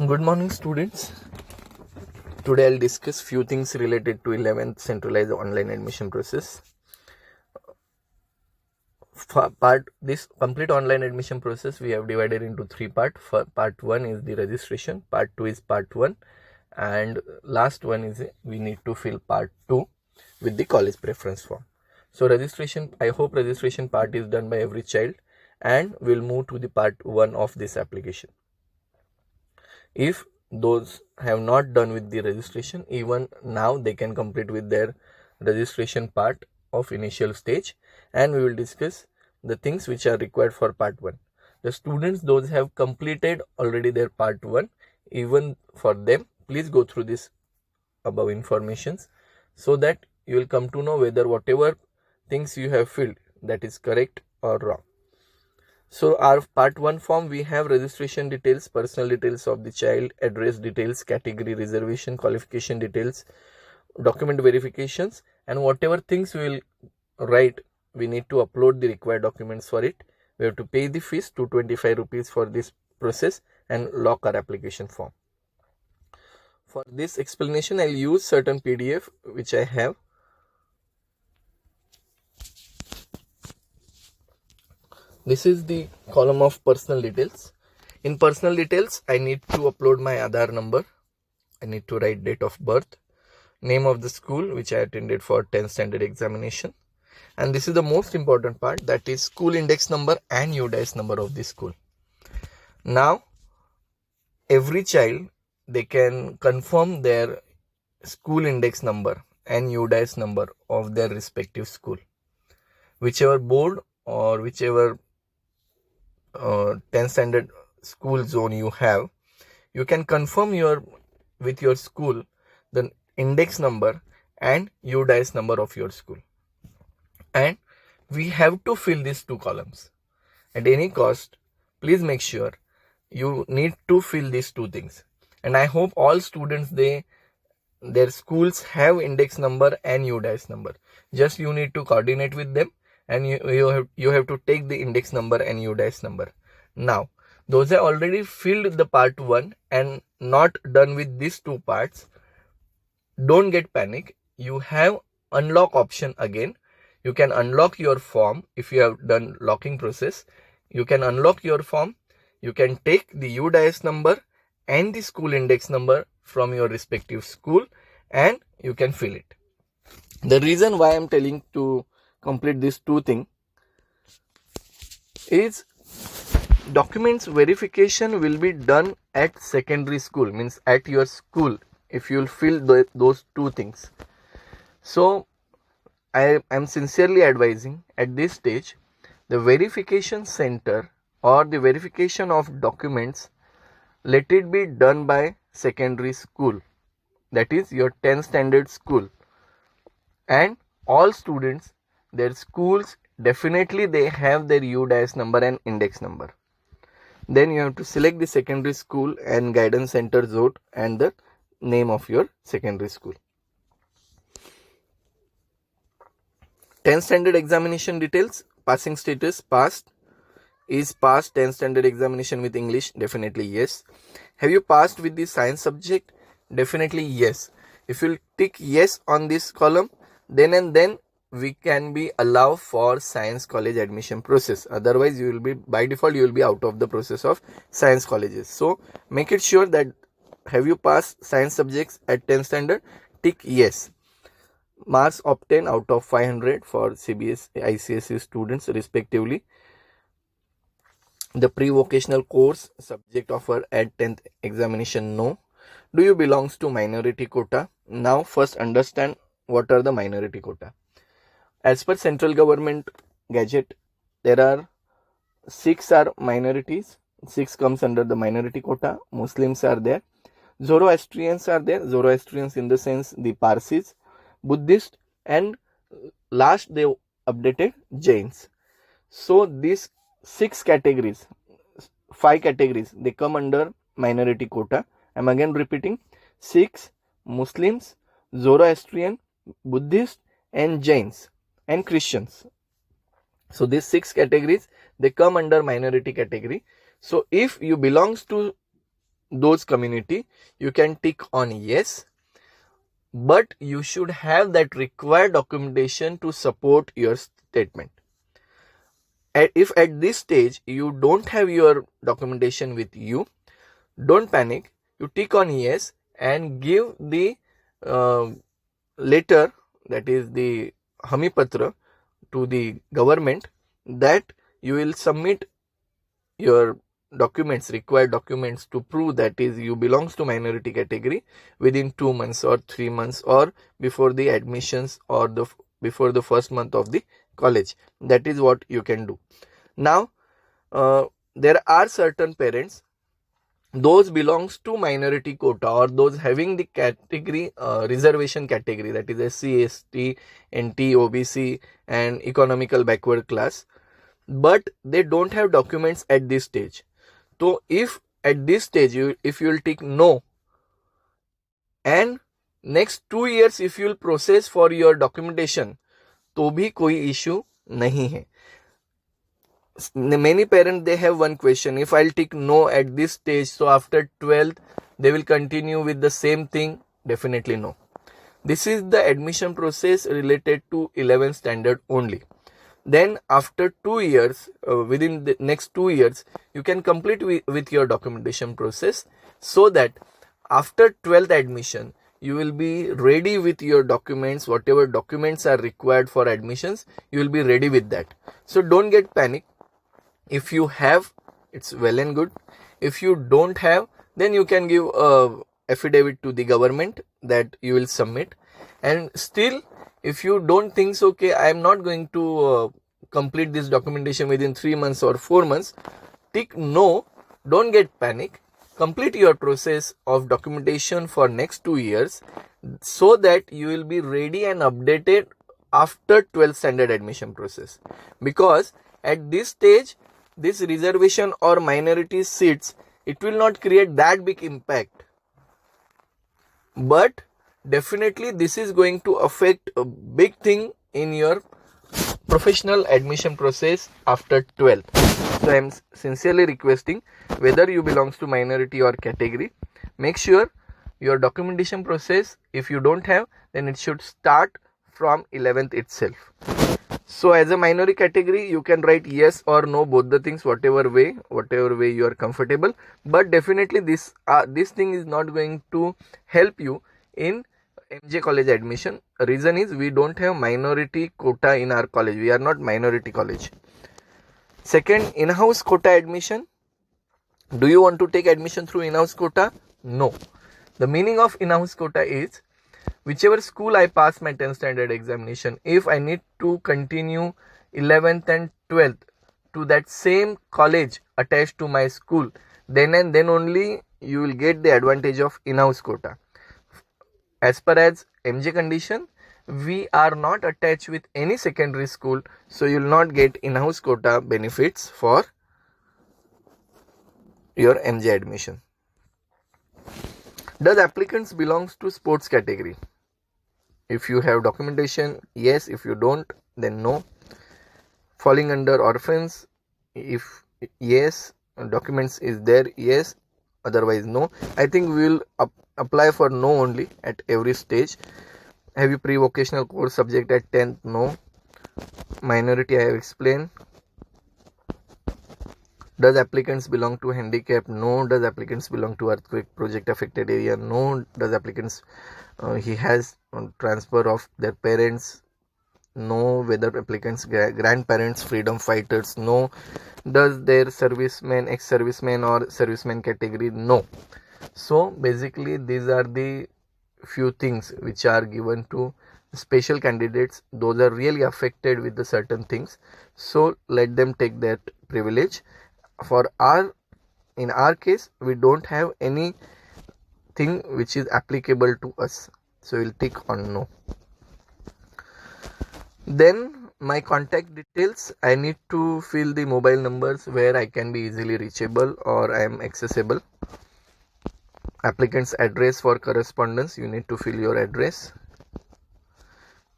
Good morning, students. Today I'll discuss few things related to 11th centralized online admission process. This complete online admission process we have divided into three parts. Part 1 is the registration, part 2 is part 1, and last one is we need to fill part 2 with the college preference form. So registration, I hope registration part is done by every child, and we'll move to the part 1 of this application. If those have not done with the registration, even now they can complete with their registration part of initial stage, and we will discuss the things which are required for part 1. The students, those have completed already their part 1, even for them, please go through this above informations so that you will come to know whether whatever things you have filled that is correct or wrong. So our part 1 form, we have registration details, personal details of the child, address details, category, reservation, qualification details, document verifications, and whatever things we will write, we need to upload the required documents for it. We have to pay the fees, 225 rupees for this process, and lock our application form. For this explanation, I'll use certain PDF which I have. This is the column of personal details. In personal details, I need to upload my Aadhaar number. I need to write date of birth, name of the school which I attended for 10th standard examination. And this is the most important part, that is school index number and UDIS number of the school. Now, every child, they can confirm their school index number and UDIS number of their respective school. Whichever board or whichever 10th standard school zone you have, you can confirm with your school the index number and UDIS number of your school. And we have to fill these two columns. At any cost, please make sure you need to fill these two things. And I hope all students, their schools have index number and UDIS number. Just you need to coordinate with them, and you have to take the index number and UDIS number. Now, those have already filled the part 1 and not done with these two parts, don't get panic. You have unlock option again. You can unlock your form if you have done locking process. You can unlock your form. You can take the UDIS number and the school index number from your respective school, and you can fill it. The reason why I am telling to complete these two things is documents verification will be done at secondary school, means at your school, if you will fill those two things. So I am sincerely advising at this stage, the verification center or the verification of documents, let it be done by secondary school, that is your 10th standard school. And all students, their schools, definitely they have their UDIS number and index number. Then you have to select the secondary school and guidance center zone and the name of your secondary school. 10th standard examination details, passing status, passed. Is passed 10th standard examination with English? Definitely yes. Have you passed with the science subject? Definitely yes. If you tick yes on this column, then and then we can be allowed for science college admission process. Otherwise, you will be, by default, you will be out of the process of science colleges. So make it sure that have you passed science subjects at 10th standard? Tick yes. Marks obtained out of 500 for CBSE, ICSE students respectively. The pre-vocational course subject offer at 10th examination, no. Do you belongs to minority quota? Now first understand what are the minority quota. As per central government gadget, there are 6 are minorities. 6 comes under the minority quota. Muslims are there. Zoroastrians are there. Zoroastrians in the sense the Parsis, Buddhist, and last they updated Jains. So these 6 categories, 5 categories, they come under minority quota. I am again repeating: 6 Muslims, Zoroastrian, Buddhist, and Jains, and Christians. So these 6 categories, they come under minority category. So if you belongs to those community, you can tick on yes, but you should have that required documentation to support your statement. If at this stage you don't have your documentation with you, don't panic. You tick on yes and give the letter, that is the Hami Patra, to the government that you will submit your documents, required documents, to prove that is you belongs to minority category within 2 months or 3 months or before the admissions or before the first month of the college. That is what you can do. Now there are certain parents, those belongs to minority quota or those having the category reservation category, that is SC, ST, NT, OBC and economical backward class, but they don't have documents at this stage. So if at this stage if you will tick no, and next 2 years if you will process for your documentation, तो भी कोई issue नहीं है. Many parents, they have one question: if I'll tick no at this stage, so after 12th they will continue with the same thing? Definitely no. This is the admission process related to 11th standard only. Then after 2 years, within the next 2 years, you can complete with your documentation process, so that after 12th admission, you will be ready with your documents. Whatever documents are required for admissions, you will be ready with that. So don't get panic. If you have, it's well and good. If you don't have, then you can give a affidavit to the government that you will submit. And still, if you don't think so, okay, I am not going to complete this documentation within 3 months or 4 months, tick no. Don't get panic. Complete your process of documentation for next 2 years, so that you will be ready and updated after 12th standard admission process. Because at this stage, this reservation or minority seats, it will not create that big impact, but definitely this is going to affect a big thing in your professional admission process after 12th. So I am sincerely requesting, whether you belongs to minority or category, make sure your documentation process, if you don't have, then it should start from 11th itself. So as a minority category, you can write yes or no, both the things, whatever way you are comfortable. But definitely this thing is not going to help you in MJ college admission. Reason is we don't have minority quota in our college. We are not minority college. Second, in-house quota admission. Do you want to take admission through in-house quota? No. The meaning of in-house quota is, whichever school I pass my 10th standard examination, if I need to continue 11th and 12th to that same college attached to my school, then and then only you will get the advantage of in-house quota. As per as MJ condition, we are not attached with any secondary school, so you will not get in-house quota benefits for your MJ admission. Does applicants belongs to sports category? If you have documentation, yes. If you don't, then no. Falling under orphans, if yes, documents is there, yes. Otherwise no. I think we will apply for no only at every stage. Have you pre-vocational course subject at 10th? No. Minority I have explained. Does applicants belong to handicap? No. Does applicants belong to earthquake project affected area? No. Does applicants he has transfer of their parents? No. Whether applicants grandparents freedom fighters? No. Does their serviceman, ex-serviceman or serviceman category? No. So basically these are the few things which are given to special candidates. Those are really affected with the certain things, so let them take that privilege. In our case, we don't have anything which is applicable to us, so we'll tick on no. Then my contact details, I need to fill the mobile numbers where I can be easily reachable or I am accessible. Applicant's address for correspondence, you need to fill your address.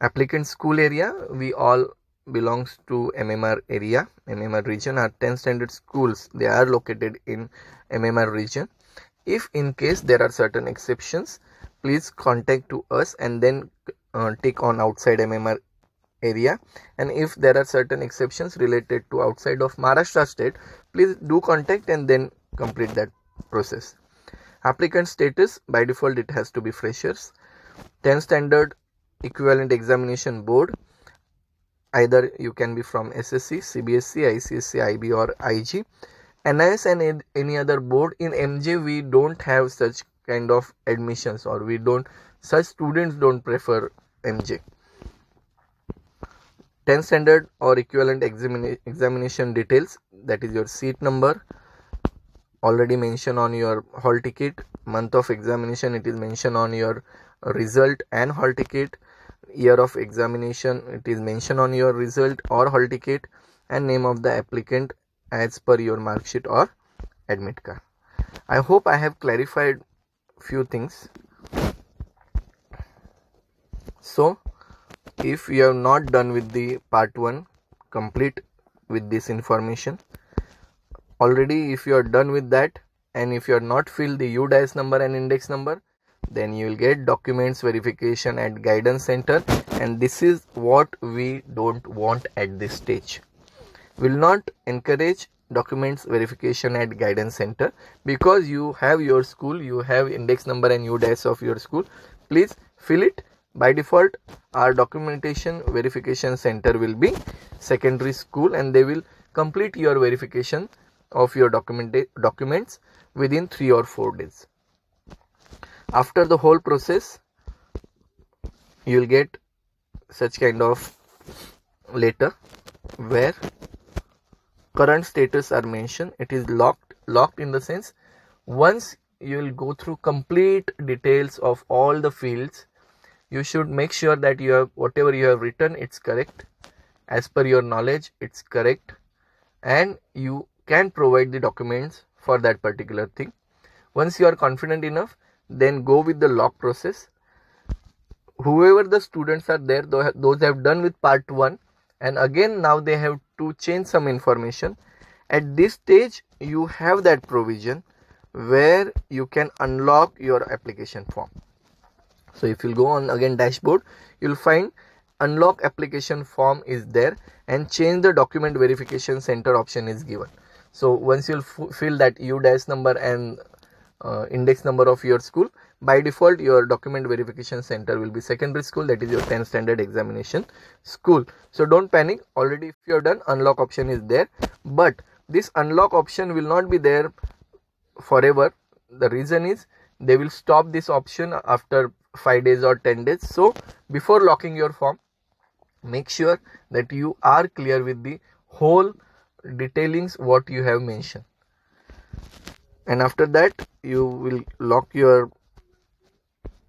Applicant school area, we all belongs to MMR area, MMR region. Our 10th standard schools, they are located in MMR region. If in case there are certain exceptions, please contact to us and then tick on outside MMR area. And if there are certain exceptions related to outside of Maharashtra state, please do contact and then complete that process. Applicant status, by default it has to be freshers. 10th standard equivalent examination board, either you can be from SSC, CBSC, ICSC, IB or IG. NIS and any other board. In MJ we don't have such kind of admissions, or such students don't prefer MJ. 10th standard or equivalent examination details, that is your seat number, already mentioned on your hall ticket. Month of examination, it is mentioned on your result and hall ticket. Year of examination, it is mentioned on your result or hall ticket. And name of the applicant as per your mark sheet or admit card. I hope I have clarified few things. So if you have not done with the part 1, complete with this information. Already if you are done with that, and if you are not filled the UDIS number and index number, then you will get documents verification at guidance center, and this is what we don't want at this stage. Will not encourage documents verification at guidance center, because you have your school, you have index number and UDIS of your school. Please fill it. By default our documentation verification center will be secondary school, and they will complete your verification of your documents within 3 or 4 days. After the whole process, you will get such kind of letter where current status are mentioned. It is locked in the sense, once you will go through complete details of all the fields, you should make sure that you have whatever you have written, it's correct as per your knowledge, it's correct, and you can provide the documents for that particular thing. Once you are confident enough, then go with the lock process. Whoever the students are there, those have done with part 1, and again now they have to change some information. At this stage you have that provision where you can unlock your application form. So if you go on again dashboard, you'll find unlock application form is there, and change the document verification center option is given. So once you'll fill that UDIS number and index number of your school, by default your document verification center will be secondary school, that is your 10th standard examination school. So don't panic, already if you have done, unlock option is there, but this unlock option will not be there forever. The reason is they will stop this option after 5 days or 10 days. So before locking your form, make sure that you are clear with the whole detailings what you have mentioned, and after that you will lock your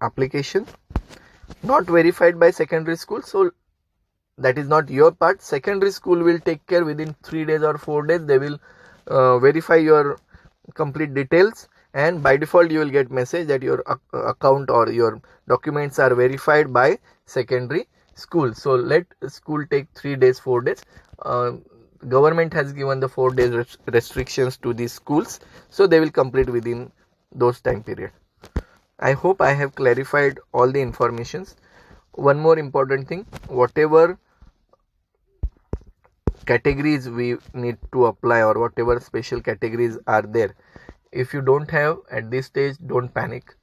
application. Not verified by secondary school, so that is not your part. Secondary school will take care within 3 days or 4 days. They will verify your complete details, and by default you will get message that your account or your documents are verified by secondary school. So let school take 3 days, 4 days. Government has given the 4 days restrictions to these schools, so they will complete within those time period. I hope I have clarified all the informations. One more important thing, whatever categories we need to apply or whatever special categories are there, if you don't have at this stage, don't panic.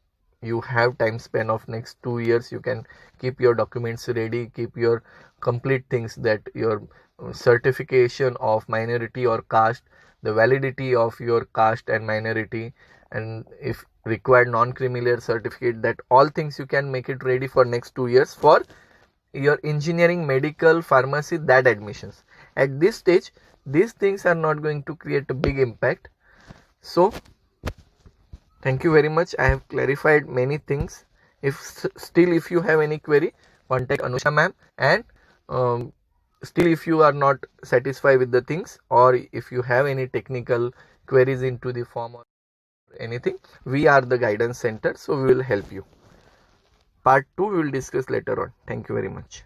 You have time span of next 2 years. You can keep your documents ready, keep your complete things, that your certification of minority or caste, the validity of your caste and minority, and if required non-creamier certificate, that all things you can make it ready for next 2 years for your engineering, medical, pharmacy, that admissions. At this stage these things are not going to create a big impact. So thank you very much. I have clarified many things. If you have any query, contact Anusha ma'am, and still if you are not satisfied with the things, or if you have any technical queries into the form or anything, we are the guidance center, so we will help you. Part 2 we will discuss later on. Thank you very much.